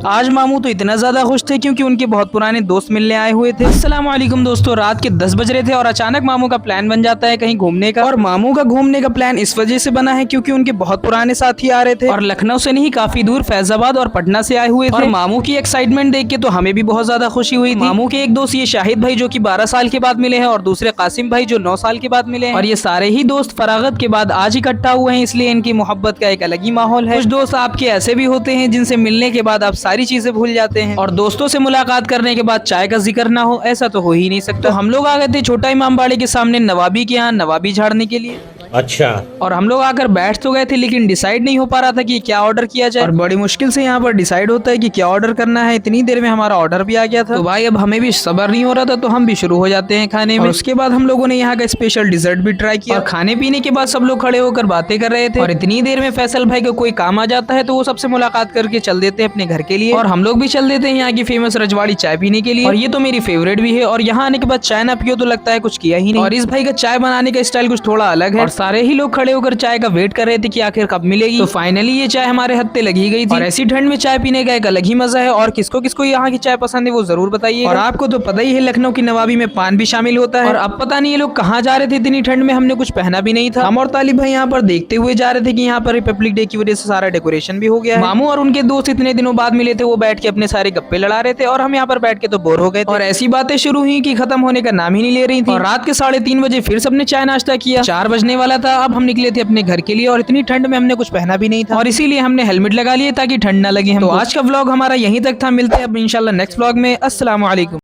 आज मामू तो इतना ज्यादा खुश थे क्योंकि उनके बहुत पुराने दोस्त मिलने आए हुए थे। अस्सलाम वालेकुम दोस्तों, रात के 10 बज रहे थे और अचानक मामू का प्लान बन जाता है कहीं घूमने का। और मामू का घूमने का प्लान इस वजह से बना है क्योंकि उनके बहुत पुराने साथी आ रहे थे और लखनऊ से नहीं काफी दूर फैजाबाद और पटना से आए हुए थे। और मामू की एक्साइटमेंट देख के तो हमें भी बहुत ज्यादा खुशी हुई थी। मामू के एक दोस्त ये शाहिद भाई जो कि 12 साल के बाद मिले हैं और दूसरे कासिम भाई जो 9 साल के बाद मिले हैं। और ये सारे ही दोस्त फरागत के बाद आज इकट्ठा हुए हैं, इसलिए इनकी मोहब्बत का एक अलग ही माहौल है। कुछ दोस्त आपके ऐसे भी होते हैं जिनसे मिलने के बाद आप सारी चीजें भूल जाते हैं और दोस्तों से मुलाकात करने के बाद चाय का जिक्र ना हो, ऐसा तो हो ही नहीं सकता। तो हम लोग आ गए थे छोटा इमाम बाड़े के सामने नवाबी के यहाँ नवाबी झाड़ने के लिए। अच्छा। और हम लोग आकर बैठ तो गए थे लेकिन डिसाइड नहीं हो पा रहा था कि क्या ऑर्डर किया जाए और बड़ी मुश्किल से यहाँ पर डिसाइड होता है कि क्या ऑर्डर करना है। इतनी देर में हमारा ऑर्डर भी आ गया था। तो भाई अब हमें भी सब्र नहीं हो रहा था तो हम भी शुरू हो जाते हैं खाने में। और उसके बाद हम लोगों ने यहाँ का स्पेशल डिजर्ट भी ट्राई किया और खाने पीने के बाद सब लोग खड़े होकर बातें कर रहे थे। और इतनी देर में फैसल भाई को कोई काम आ जाता है तो वो सबसे मुलाकात करके चल देते हैं अपने घर के लिए और हम लोग भी चल देते हैं यहाँ की फेमस रजवाड़ी चाय पीने के लिए। और ये तो मेरी फेवरेट भी है और यहाँ आने के बाद चाय ना पियो तो लगता है कुछ किया ही नहीं। और इस भाई का चाय बनाने का स्टाइल कुछ थोड़ा अलग है और सारे ही लोग खड़े होकर चाय का वेट कर रहे थे कि आखिर कब मिलेगी। तो फाइनली ये चाय हमारे हत्थे लगी गई थी। और ऐसी ठंड में चाय पीने का एक अलग ही मजा है। और किसको किसको यहाँ की चाय पसंद है वो जरूर बताइए। और आपको तो पता ही है लखनऊ की नवाबी में पान भी शामिल होता है। और अब पता नहीं ये लोग कहाँ जा रहे थे इतनी ठंड में, हमने कुछ पहना भी नहीं था। हम और तालिब भाई यहाँ पर देखते हुए जा रहे थे कि यहाँ पर रिपब्लिक डे की वजह से सारा डेकोरेशन भी हो गया है। मामू और उनके दोस्त इतने दिनों बाद मिले थे, वो बैठ के अपने सारे गप्पे लड़ा रहे थे और हम यहाँ पर बैठ के तो बोर हो गए थे। और ऐसी बातें शुरू हुई कि खत्म होने का नाम ही नहीं ले रही थी। और रात के 3:30 बजे फिर सबने चाय नाश्ता किया। 4 बजने वाला था, अब हम निकले थे अपने घर के लिए और इतनी ठंड में हमने कुछ पहना भी नहीं था और इसीलिए हमने हेलमेट लगा लिए ताकि ठंड ना लगे। तो आज का व्लॉग हमारा यहीं तक था, मिलते हैं अब इंशाल्लाह नेक्स्ट व्लॉग में। अस्सलाम वालेकुम।